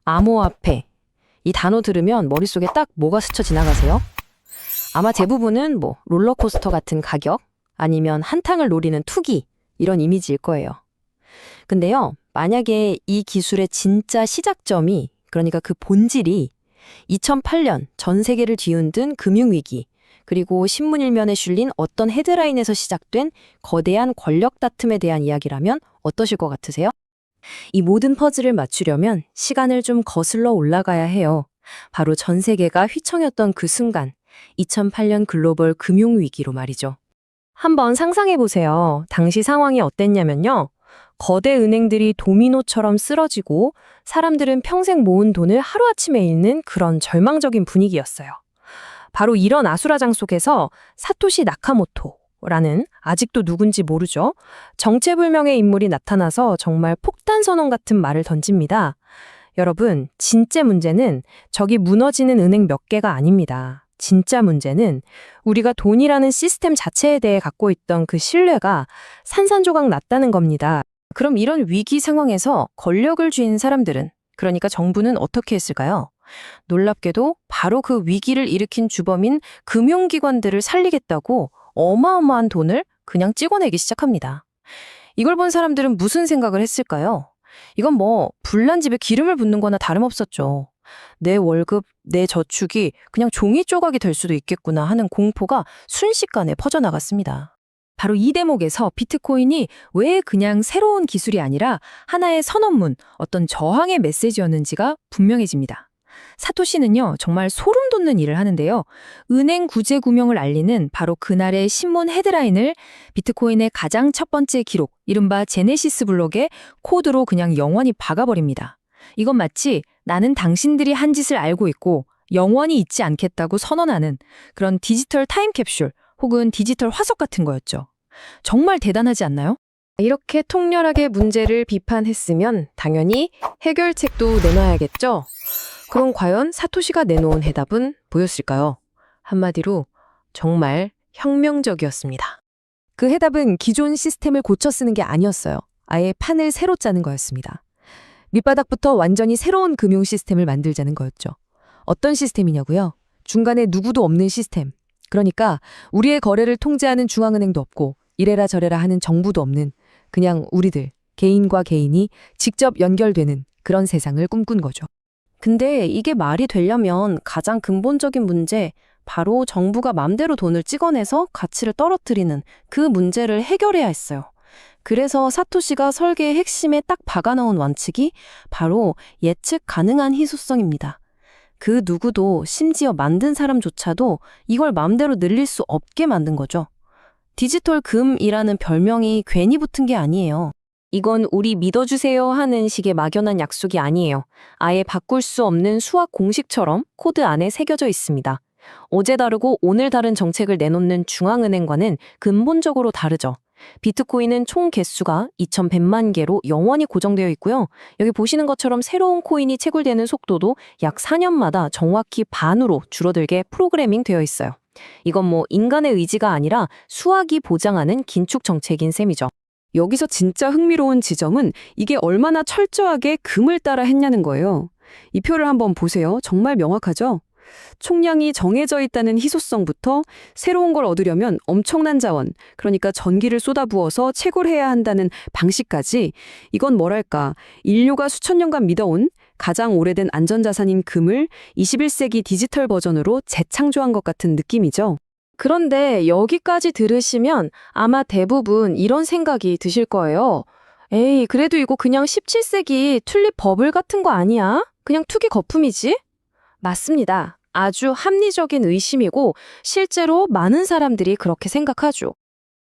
암호화폐. 이 단어 들으면 머릿속에 딱 뭐가 스쳐 지나가세요? 아마 대부분은 롤러코스터 같은 가격, 아니면 한탕을 노리는 투기, 이런 이미지일 거예요. 근데요, 만약에 이 기술의 진짜 시작점이, 그러니까 그 본질이 2008년 전 세계를 뒤흔든 금융위기, 그리고 신문 일면에 실린 어떤 헤드라인에서 시작된 거대한 권력 다툼에 대한 이야기라면 어떠실 것 같으세요? 이 모든 퍼즐을 맞추려면 시간을 좀 거슬러 올라가야 해요. 바로 전 세계가 휘청였던 그 순간, 2008년 글로벌 금융위기로 말이죠. 한번 상상해 보세요. 당시 상황이 어땠냐면요. 거대 은행들이 도미노처럼 쓰러지고 사람들은 평생 모은 돈을 하루아침에 잃는 그런 절망적인 분위기였어요. 바로 이런 아수라장 속에서 사토시 나카모토라는 아직도 누군지 모르죠. 정체불명의 인물이 나타나서 정말 폭탄 선언 같은 말을 던집니다. 여러분, 진짜 문제는 저기 무너지는 은행 몇 개가 아닙니다. 진짜 문제는 우리가 돈이라는 시스템 자체에 대해 갖고 있던 그 신뢰가 산산조각 났다는 겁니다. 그럼 이런 위기 상황에서 권력을 쥔 사람들은, 그러니까 정부는 어떻게 했을까요? 놀랍게도 바로 그 위기를 일으킨 주범인 금융기관들을 살리겠다고 어마어마한 돈을 그냥 찍어내기 시작합니다. 이걸 본 사람들은 무슨 생각을 했을까요? 이건 불난 집에 기름을 붓는 거나 다름없었죠. 내 월급, 내 저축이 그냥 종이 조각이 될 수도 있겠구나 하는 공포가 순식간에 퍼져나갔습니다. 바로 이 대목에서 비트코인이 왜 그냥 새로운 기술이 아니라 하나의 선언문, 어떤 저항의 메시지였는지가 분명해집니다. 사토시는요, 정말 소름 돋는 일을 하는데요. 은행 구제 구명을 알리는 바로 그날의 신문 헤드라인을 비트코인의 가장 첫 번째 기록, 이른바 제네시스 블록에 코드로 그냥 영원히 박아버립니다. 이건 마치 나는 당신들이 한 짓을 알고 있고 영원히 잊지 않겠다고 선언하는 그런 디지털 타임캡슐 혹은 디지털 화석 같은 거였죠. 정말 대단하지 않나요? 이렇게 통렬하게 문제를 비판했으면 당연히 해결책도 내놔야겠죠? 그럼 과연 사토시가 내놓은 해답은 뭐였을까요? 한마디로 정말 혁명적이었습니다. 그 해답은 기존 시스템을 고쳐 쓰는 게 아니었어요. 아예 판을 새로 짜는 거였습니다. 밑바닥부터 완전히 새로운 금융 시스템을 만들자는 거였죠. 어떤 시스템이냐고요? 중간에 누구도 없는 시스템. 그러니까 우리의 거래를 통제하는 중앙은행도 없고 이래라 저래라 하는 정부도 없는 그냥 우리들, 개인과 개인이 직접 연결되는 그런 세상을 꿈꾼 거죠. 근데 이게 말이 되려면 가장 근본적인 문제, 바로 정부가 맘대로 돈을 찍어내서 가치를 떨어뜨리는 그 문제를 해결해야 했어요. 그래서 사토시가 설계의 핵심에 딱 박아넣은 원칙이 바로 예측 가능한 희소성입니다. 그 누구도, 심지어 만든 사람조차도 이걸 맘대로 늘릴 수 없게 만든 거죠. 디지털 금이라는 별명이 괜히 붙은 게 아니에요. 이건 우리 믿어주세요 하는 식의 막연한 약속이 아니에요. 아예 바꿀 수 없는 수학 공식처럼 코드 안에 새겨져 있습니다. 어제 다르고 오늘 다른 정책을 내놓는 중앙은행과는 근본적으로 다르죠. 비트코인은 총 개수가 2100만 개로 영원히 고정되어 있고요. 여기 보시는 것처럼 새로운 코인이 채굴되는 속도도 약 4년마다 정확히 반으로 줄어들게 프로그래밍 되어 있어요. 이건 인간의 의지가 아니라 수학이 보장하는 긴축 정책인 셈이죠. 여기서 진짜 흥미로운 지점은 이게 얼마나 철저하게 금을 따라 했냐는 거예요. 이 표를 한번 보세요. 정말 명확하죠? 총량이 정해져 있다는 희소성부터 새로운 걸 얻으려면 엄청난 자원, 그러니까 전기를 쏟아부어서 채굴해야 한다는 방식까지, 이건 뭐랄까, 인류가 수천 년간 믿어온 가장 오래된 안전자산인 금을 21세기 디지털 버전으로 재창조한 것 같은 느낌이죠. 그런데 여기까지 들으시면 아마 대부분 이런 생각이 드실 거예요. 에이, 그래도 이거 그냥 17세기 튤립 버블 같은 거 아니야? 그냥 투기 거품이지? 맞습니다. 아주 합리적인 의심이고 실제로 많은 사람들이 그렇게 생각하죠.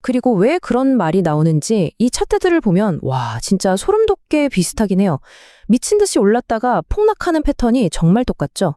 그리고 왜 그런 말이 나오는지 이 차트들을 보면 와, 진짜 소름 돋게 비슷하긴 해요. 미친 듯이 올랐다가 폭락하는 패턴이 정말 똑같죠.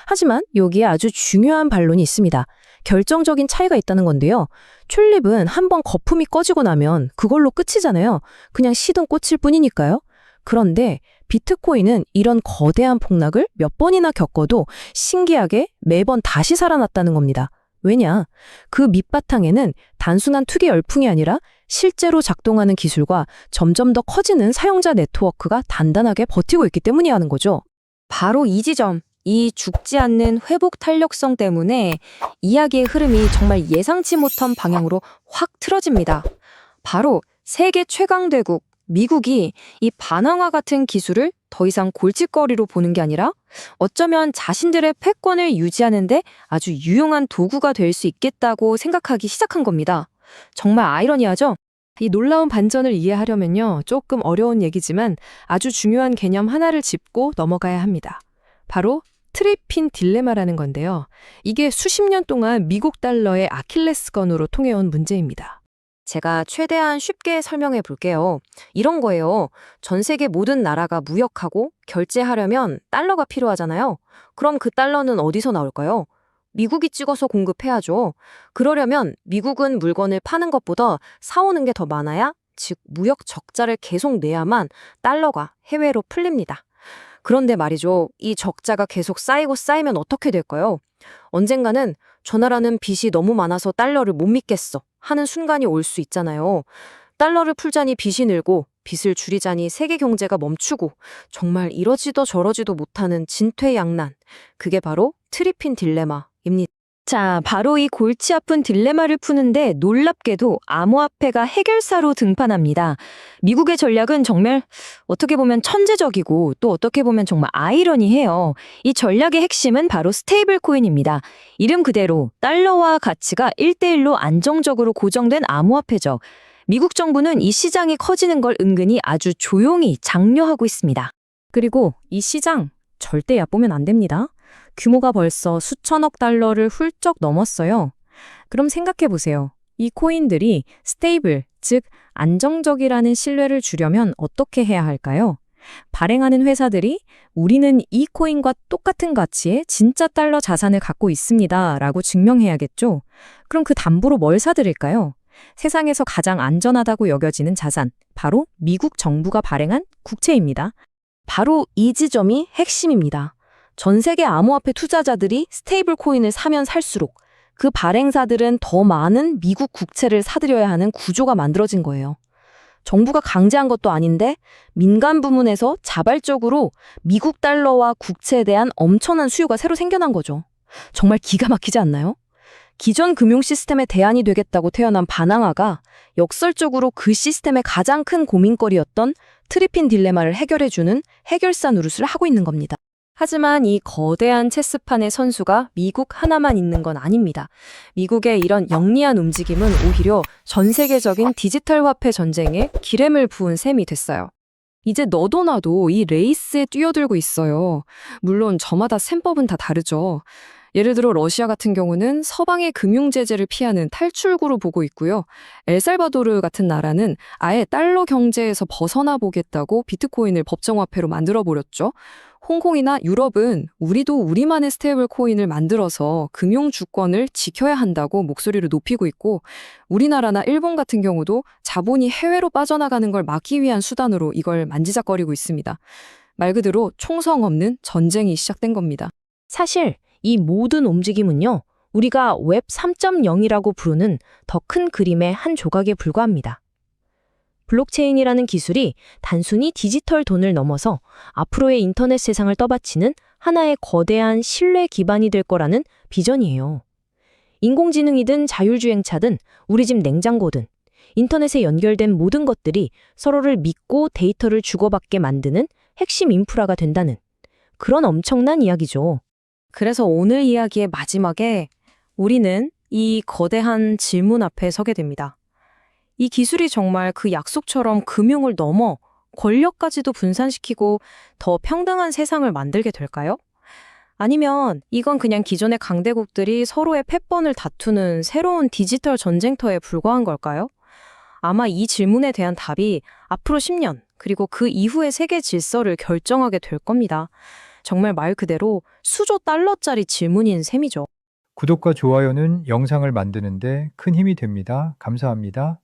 하지만 여기에 아주 중요한 반론이 있습니다. 결정적인 차이가 있다는 건데요. 튤립은 한번 거품이 꺼지고 나면 그걸로 끝이잖아요. 그냥 시든 꽃일 뿐이니까요. 그런데 비트코인은 이런 거대한 폭락을 몇 번이나 겪어도 신기하게 매번 다시 살아났다는 겁니다. 왜냐? 그 밑바탕에는 단순한 투기 열풍이 아니라 실제로 작동하는 기술과 점점 더 커지는 사용자 네트워크가 단단하게 버티고 있기 때문이라는 거죠. 바로 이 지점, 이 죽지 않는 회복 탄력성 때문에 이야기의 흐름이 정말 예상치 못한 방향으로 확 틀어집니다. 바로 세계 최강대국 미국이 이 반항화 같은 기술을 더 이상 골칫거리로 보는 게 아니라 어쩌면 자신들의 패권을 유지하는데 아주 유용한 도구가 될 수 있겠다고 생각하기 시작한 겁니다. 정말 아이러니하죠? 이 놀라운 반전을 이해하려면요, 조금 어려운 얘기지만 아주 중요한 개념 하나를 짚고 넘어가야 합니다. 바로 트리핀 딜레마라는 건데요. 이게 수십 년 동안 미국 달러의 아킬레스건으로 통해온 문제입니다. 제가 최대한 쉽게 설명해 볼게요. 이런 거예요. 전 세계 모든 나라가 무역하고 결제하려면 달러가 필요하잖아요. 그럼 그 달러는 어디서 나올까요? 미국이 찍어서 공급해야죠. 그러려면 미국은 물건을 파는 것보다 사오는 게 더 많아야, 즉 무역 적자를 계속 내야만 달러가 해외로 풀립니다. 그런데 말이죠. 이 적자가 계속 쌓이고 쌓이면 어떻게 될까요? 언젠가는 저 나라는 빚이 너무 많아서 달러를 못 믿겠어 하는 순간이 올 수 있잖아요. 달러를 풀자니 빚이 늘고 빚을 줄이자니 세계 경제가 멈추고 정말 이러지도 저러지도 못하는 진퇴양난. 그게 바로 트리핀 딜레마입니다. 자, 바로 이 골치 아픈 딜레마를 푸는데 놀랍게도 암호화폐가 해결사로 등판합니다. 미국의 전략은 정말 어떻게 보면 천재적이고 또 어떻게 보면 정말 아이러니해요. 이 전략의 핵심은 바로 스테이블 코인입니다. 이름 그대로 달러와 가치가 1대1로 안정적으로 고정된 암호화폐죠. 미국 정부는 이 시장이 커지는 걸 은근히 아주 조용히 장려하고 있습니다. 그리고 이 시장 절대 얕보면 안 됩니다. 규모가 벌써 수천억 달러를 훌쩍 넘었어요. 그럼 생각해 보세요. 이 코인들이 스테이블, 즉 안정적이라는 신뢰를 주려면 어떻게 해야 할까요? 발행하는 회사들이 우리는 이 코인과 똑같은 가치의 진짜 달러 자산을 갖고 있습니다 라고 증명해야겠죠? 그럼 그 담보로 뭘 사들일까요? 세상에서 가장 안전하다고 여겨지는 자산, 바로 미국 정부가 발행한 국채입니다. 바로 이 지점이 핵심입니다. 전 세계 암호화폐 투자자들이 스테이블 코인을 사면 살수록 그 발행사들은 더 많은 미국 국채를 사들여야 하는 구조가 만들어진 거예요. 정부가 강제한 것도 아닌데 민간 부문에서 자발적으로 미국 달러와 국채에 대한 엄청난 수요가 새로 생겨난 거죠. 정말 기가 막히지 않나요? 기존 금융 시스템의 대안이 되겠다고 태어난 반항화가 역설적으로 그 시스템의 가장 큰 고민거리였던 트리핀 딜레마를 해결해주는 해결사 노릇을 하고 있는 겁니다. 하지만 이 거대한 체스판의 선수가 미국 하나만 있는 건 아닙니다. 미국의 이런 영리한 움직임은 오히려 전 세계적인 디지털 화폐 전쟁에 기름을 부은 셈이 됐어요. 이제 너도 나도 이 레이스에 뛰어들고 있어요. 물론 저마다 셈법은 다 다르죠. 예를 들어 러시아 같은 경우는 서방의 금융 제재를 피하는 탈출구로 보고 있고요. 엘살바도르 같은 나라는 아예 달러 경제에서 벗어나 보겠다고 비트코인을 법정화폐로 만들어버렸죠. 홍콩이나 유럽은 우리도 우리만의 스테이블 코인을 만들어서 금융 주권을 지켜야 한다고 목소리를 높이고 있고, 우리나라나 일본 같은 경우도 자본이 해외로 빠져나가는 걸 막기 위한 수단으로 이걸 만지작거리고 있습니다. 말 그대로 총성 없는 전쟁이 시작된 겁니다. 사실 이 모든 움직임은요, 우리가 웹 3.0이라고 부르는 더 큰 그림의 한 조각에 불과합니다. 블록체인이라는 기술이 단순히 디지털 돈을 넘어서 앞으로의 인터넷 세상을 떠받치는 하나의 거대한 신뢰 기반이 될 거라는 비전이에요. 인공지능이든 자율주행차든 우리 집 냉장고든 인터넷에 연결된 모든 것들이 서로를 믿고 데이터를 주고받게 만드는 핵심 인프라가 된다는 그런 엄청난 이야기죠. 그래서 오늘 이야기의 마지막에 우리는 이 거대한 질문 앞에 서게 됩니다. 이 기술이 정말 그 약속처럼 금융을 넘어 권력까지도 분산시키고 더 평등한 세상을 만들게 될까요? 아니면 이건 그냥 기존의 강대국들이 서로의 패권을 다투는 새로운 디지털 전쟁터에 불과한 걸까요? 아마 이 질문에 대한 답이 앞으로 10년, 그리고 그 이후의 세계 질서를 결정하게 될 겁니다. 정말 말 그대로 수조 달러짜리 질문인 셈이죠. 구독과 좋아요는 영상을 만드는데 큰 힘이 됩니다. 감사합니다.